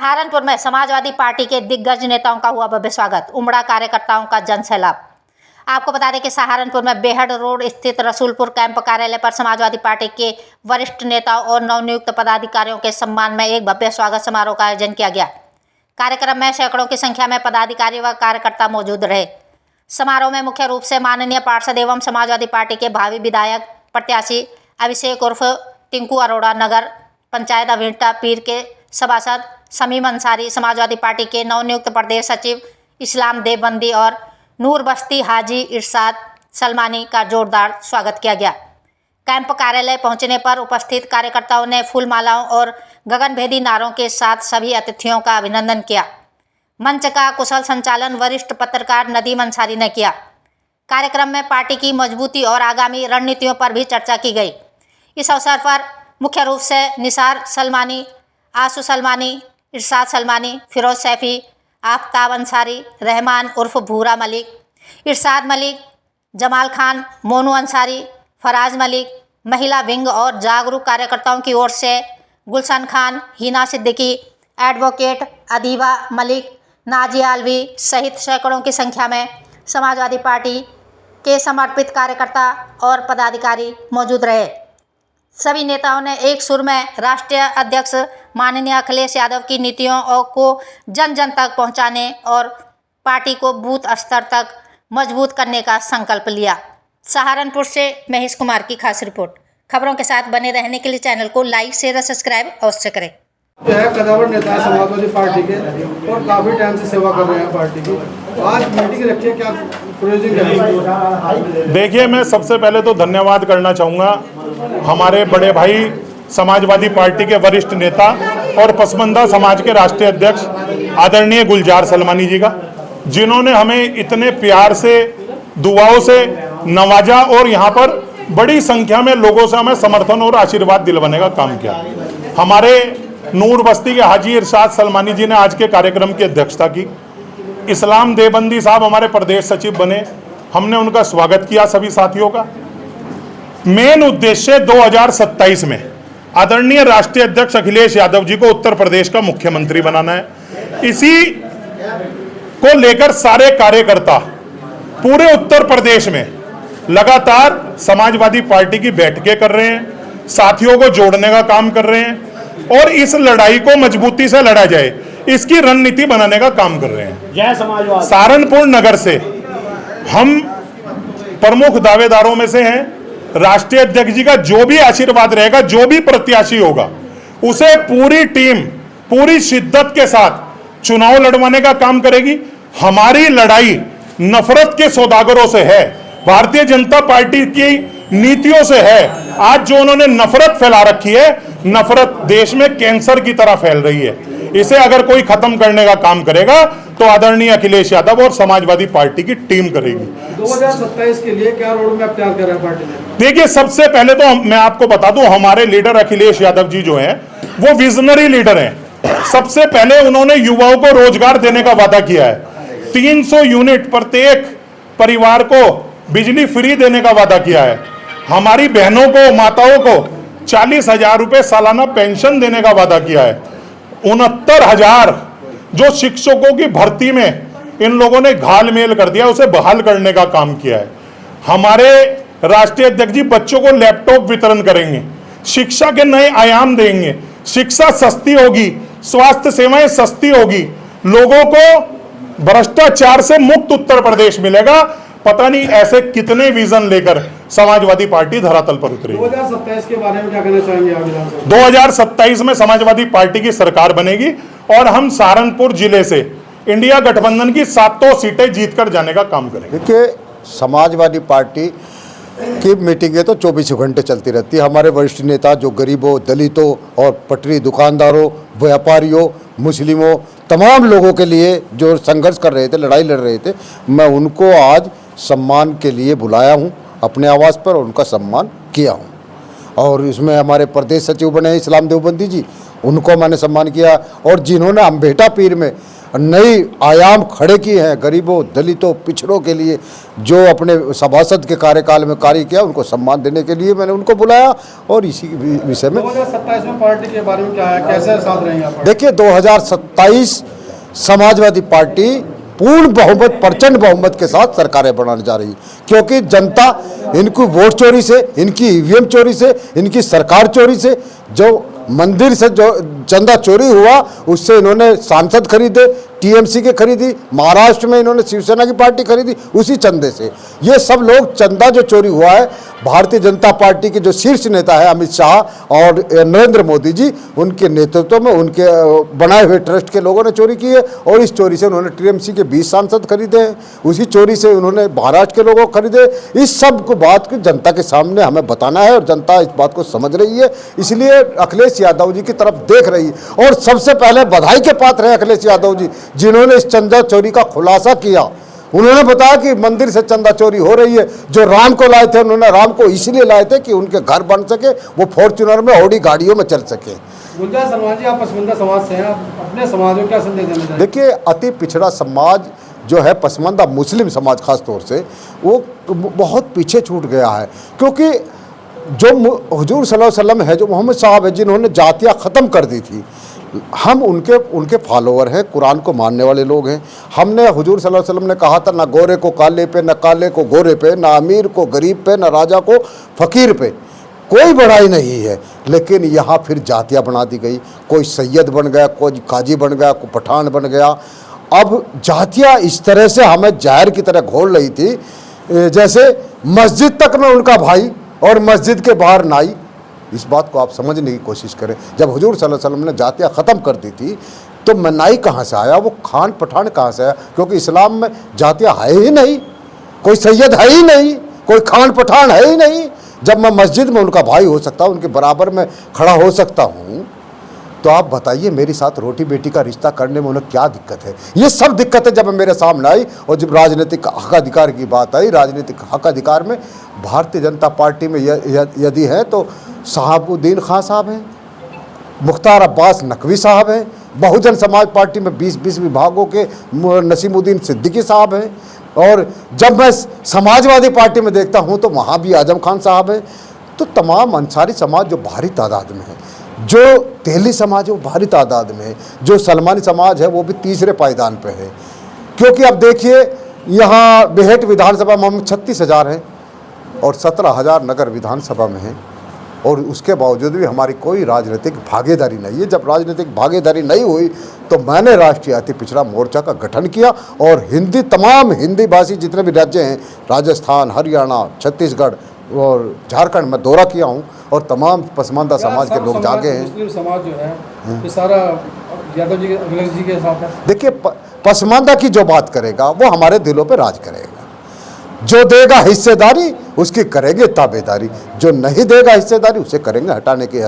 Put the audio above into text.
सहारनपुर में समाजवादी पार्टी के दिग्गज नेताओं का हुआ भव्य स्वागत, उमड़ा कार्यकर्ताओं का जन सैलाब। आपको बता दें कि सहारनपुर में बेहड़ रोड स्थित रसूलपुर कैंप कार्यालय पर समाजवादी पार्टी के वरिष्ठ नेताओं और नवनियुक्त पदाधिकारियों के सम्मान में एक भव्य स्वागत समारोह का आयोजन किया गया। कार्यक्रम में सैकड़ों की संख्या में पदाधिकारी व कार्यकर्ता मौजूद रहे। समारोह में मुख्य रूप से माननीय पार्षद एवं समाजवादी पार्टी के भावी विधायक प्रत्याशी अभिषेक उर्फ टिंकू अरोड़ा, नगर पंचायत अभियंता पीर के सभासद शमीम अंसारी, समाजवादी पार्टी के नवनियुक्त प्रदेश सचिव इस्लाम देवबंदी और नूर बस्ती हाजी इरशाद सलमानी का जोरदार स्वागत किया गया। कैंप कार्यालय पहुंचने पर उपस्थित कार्यकर्ताओं ने फूलमालाओं और गगनभेदी नारों के साथ सभी अतिथियों का अभिनंदन किया। मंच का कुशल संचालन वरिष्ठ पत्रकार नदीम अंसारी ने किया। कार्यक्रम में पार्टी की मजबूती और आगामी रणनीतियों पर भी चर्चा की गई। इस अवसर पर मुख्य रूप से निसार सलमानी, आसू सलमानी, इरशाद सलमानी, फिरोज सैफी, आफ्ताब अंसारी, रहमान उर्फ भूरा मलिक, इरशाद मलिक, जमाल खान, मोनू अंसारी, फराज मलिक, महिला विंग और जागरूक कार्यकर्ताओं की ओर से गुलशन खान, हिना सिद्दीकी, एडवोकेट अदीबा मलिक, नाजिया अलवी सहित सैकड़ों की संख्या में समाजवादी पार्टी के समर्पित कार्यकर्ता और पदाधिकारी मौजूद रहे। सभी नेताओं ने एक सुर में राष्ट्रीय अध्यक्ष माननीय अखिलेश यादव की नीतियों को जन जन तक पहुंचाने और पार्टी को बूथ स्तर तक मजबूत करने का संकल्प लिया। सहारनपुर से महेश कुमार की खास रिपोर्ट। खबरों के साथ बने रहने के लिए चैनल को लाइक, शेयर और सब्सक्राइब अवश्य करें। कदावर नेता है समाजवादी पार्टी के और काफी टाइम से सेवा कर रहे हैं पार्टी की। आज मीटिंग रखी है, क्या प्रयोजन? देखिए, मैं सबसे पहले तो धन्यवाद करना चाहूँगा हमारे बड़े भाई समाजवादी पार्टी के वरिष्ठ नेता और पसमंदा समाज के राष्ट्रीय अध्यक्ष आदरणीय गुलजार सलमानी जी का, जिन्होंने हमें इतने प्यार से, दुआओं से नवाजा और यहाँ पर बड़ी संख्या में लोगों से हमें समर्थन और आशीर्वाद दिलवाने का काम किया। हमारे नूर बस्ती के हाजी इरशाद सलमानी जी ने आज के कार्यक्रम की अध्यक्षता की। इस्लाम देवबंदी साहब हमारे प्रदेश सचिव बने, हमने उनका स्वागत किया सभी साथियों का। मेन उद्देश्य 2027 में आदरणीय राष्ट्रीय अध्यक्ष अखिलेश यादव जी को उत्तर प्रदेश का मुख्यमंत्री बनाना है। इसी को लेकर सारे कार्यकर्ता पूरे उत्तर प्रदेश में लगातार समाजवादी पार्टी की बैठकें कर रहे हैं, साथियों को जोड़ने का काम कर रहे हैं और इस लड़ाई को मजबूती से लड़ा जाए, इसकी रणनीति बनाने का काम कर रहे हैं। जय समाजवाद। सहारनपुर नगर से हम प्रमुख दावेदारों में से हैं। राष्ट्रीय अध्यक्ष जी का जो भी आशीर्वाद रहेगा, जो भी प्रत्याशी होगा, उसे पूरी टीम पूरी शिद्दत के साथ चुनाव लड़वाने का काम करेगी। हमारी लड़ाई नफरत के सौदागरों से है, भारतीय जनता पार्टी की नीतियों से है। आज जो उन्होंने नफरत फैला रखी है, नफरत देश में कैंसर की तरह फैल रही है। इसे अगर कोई खत्म करने का काम करेगा तो आदरणीय अखिलेश यादव और समाजवादी पार्टी की टीम करेगी। 2027 के लिए क्या रोड मैप तैयार कर रहा है पार्टी ने? देखिए, सबसे पहले तो मैं आपको बता दूं, हमारे लीडर अखिलेश यादव जी जो हैं वो विजनरी लीडर हैं। सबसे पहले उन्होंने युवाओं को रोजगार देने का वादा किया है। 300 यूनिट प्रत्येक परिवार को बिजली फ्री देने का वादा किया है। हमारी बहनों को, माताओं को 40,000 रुपए सालाना पेंशन देने का वादा किया है। 69,000 जो शिक्षकों की भर्ती में इन लोगों ने घालमेल कर दिया, उसे बहाल करने का काम किया है। हमारे राष्ट्रीय अध्यक्ष जी बच्चों को लैपटॉप वितरण करेंगे, शिक्षा के नए आयाम देंगे, शिक्षा सस्ती होगी, स्वास्थ्य सेवाएं सस्ती होगी, लोगों को भ्रष्टाचार से मुक्त उत्तर प्रदेश मिलेगा। पता नहीं ऐसे कितने विजन लेकर समाजवादी पार्टी धरातल पर उतरी। 2027 के बारे में क्या कहना चाहेंगे आप? 2027 में समाजवादी पार्टी की सरकार बनेगी और हम सहारनपुर जिले से इंडिया गठबंधन की 7 सीटें जीतकर जाने का काम करेंगे। देखिए, समाजवादी पार्टी की मीटिंगें तो 24 घंटे चलती रहती है। हमारे वरिष्ठ नेता जो गरीबों, दलितों और पटरी दुकानदारों, व्यापारियों, मुस्लिमों, तमाम लोगों के लिए जो संघर्ष कर रहे थे, लड़ाई लड़ रहे थे, मैं उनको आज सम्मान के लिए बुलाया हूं अपने आवास पर और उनका सम्मान किया हूं। और इसमें हमारे प्रदेश सचिव बने इस्लाम देवबंदी जी, उनको मैंने सम्मान किया। और जिन्होंने अम्बेटा पीर में नई आयाम खड़े किए हैं गरीबों, दलितों, पिछड़ों के लिए। जो अपने सभासद के कार्यकाल में कार्य किया, उनको सम्मान देने के लिए मैंने उनको बुलाया। और इसी विषय में 2027 में पार्टी के बारे में क्या है, कैसे साथ रहेंगे आप? देखिए, 2027 समाजवादी पार्टी पूर्ण बहुमत, प्रचंड बहुमत के साथ सरकारें बनाने जा रही, क्योंकि जनता इनको वोट चोरी से, इनकी ईवीएम चोरी से, इनकी सरकार चोरी से, जो मंदिर से जो चंदा चोरी हुआ उससे इन्होंने सांसद खरीदे, टीएमसी के खरीदी, महाराष्ट्र में इन्होंने शिवसेना की पार्टी खरीदी उसी चंदे से। ये सब लोग चंदा जो चोरी हुआ है, भारतीय जनता पार्टी के जो शीर्ष नेता है अमित शाह और नरेंद्र मोदी जी, उनके नेतृत्व में उनके बनाए हुए ट्रस्ट के लोगों ने चोरी की है। और इस चोरी से उन्होंने टीएमसी के 20 सांसद खरीदे हैं, उसी चोरी से उन्होंने महाराष्ट्र के लोगों को खरीदे। इस सब को बात को जनता के सामने हमें बताना है और जनता इस बात को समझ रही है, इसलिए अखिलेश यादव जी की तरफ देख रही है। और सबसे पहले बधाई के पात्र हैं अखिलेश यादव जी, जिन्होंने इस चंदा चोरी का खुलासा किया। उन्होंने बताया कि मंदिर से चंदा चोरी हो रही है। जो राम को लाए थे, उन्होंने राम को इसलिए लाए थे कि उनके घर बन सके, वो फॉर्च्यूनर में ऑडी गाड़ियों में चल सके। गुलजार सलमान जी, आप पसमानदा समाज से हैं, आप अपने समाज में क्या संदेश देना चाहेंगे? देखिए, अति पिछड़ा समाज जो है, पसमानदा मुस्लिम समाज खास तौर से, वो बहुत पीछे छूट गया है। क्योंकि जो हुजूर सल्लल्लाहु अलैहि वसल्लम है, जो मोहम्मद साहब है, जिन्होंने जातियाँ ख़त्म कर दी थी, हम उनके फॉलोअर हैं, कुरान को मानने वाले लोग हैं। हमने हुजूर सल्लल्लाहु अलैहि वसल्लम ने कहा था, ना गोरे को काले पे, ना काले को गोरे पे, ना अमीर को गरीब पे, ना राजा को फ़कीर पे। कोई बड़ाई नहीं है, लेकिन यहाँ फिर जातियाँ बना दी गई। कोई सैयद बन गया, कोई काजी बन गया, कोई पठान बन गया। अब जातियाँ इस तरह से हमें जहर की तरह घोल रही थी, जैसे मस्जिद तक में उनका भाई और मस्जिद के बाहर नाई। इस बात को आप समझने की कोशिश करें। जब हुजूर सल्लल्लाहु अलैहि वसल्लम ने जातियाँ ख़त्म कर दी थी, तो नाई कहाँ से आया, वो खान पठान कहाँ से आया? क्योंकि इस्लाम में जातियाँ है ही नहीं, कोई सैयद है ही नहीं, कोई खान पठान है ही नहीं। जब मैं मस्जिद में उनका भाई हो सकता हूँ, उनके बराबर में खड़ा हो सकता हूँ, तो आप बताइए मेरे साथ रोटी बेटी का रिश्ता करने में उन्हें क्या दिक्कत है? ये सब दिक्कतें जब मेरे सामने आई और जब राजनीतिक हक अधिकार की बात आई, राजनीतिक हक अधिकार में भारतीय जनता पार्टी में यदि है तो शहाबुद्दीन खां साहब हैं, मुख्तार अब्बास नकवी साहब हैं, बहुजन समाज पार्टी में 20-20 विभागों के नसीमुद्दीन सिद्दीकी साहब हैं। और जब मैं समाजवादी पार्टी में देखता हूँ तो वहाँ भी आजम खान साहब हैं। तो तमाम अंसारी समाज जो भारी तादाद में है, जो तेली समाज है वो भारी तादाद में है, जो सलमानी समाज है वो भी तीसरे पायदान पे है। क्योंकि अब देखिए, यहाँ बेहट विधानसभा में हम 36,000 हैं और 17,000 नगर विधानसभा में हैं, और उसके बावजूद भी हमारी कोई राजनीतिक भागीदारी नहीं है। जब राजनीतिक भागीदारी नहीं हुई तो मैंने राष्ट्रीय अति पिछड़ा मोर्चा का गठन किया और तमाम हिंदी भाषी जितने भी राज्य हैं, राजस्थान, हरियाणा, छत्तीसगढ़ और झारखंड में दौरा किया हूँ, और तमाम पसमानदा समाज के लोग जागे हैं। मुस्लिम समाज जो है ये सारा यादव जी के, अखिलेश जी के साथ है। देखिए, पसमानदा की जो बात करेगा वो हमारे दिलों पे राज करेगा। जो देगा हिस्सेदारी उसकी करेंगे ताबेदारी, जो नहीं देगा हिस्सेदारी उसे करेंगे हटाने की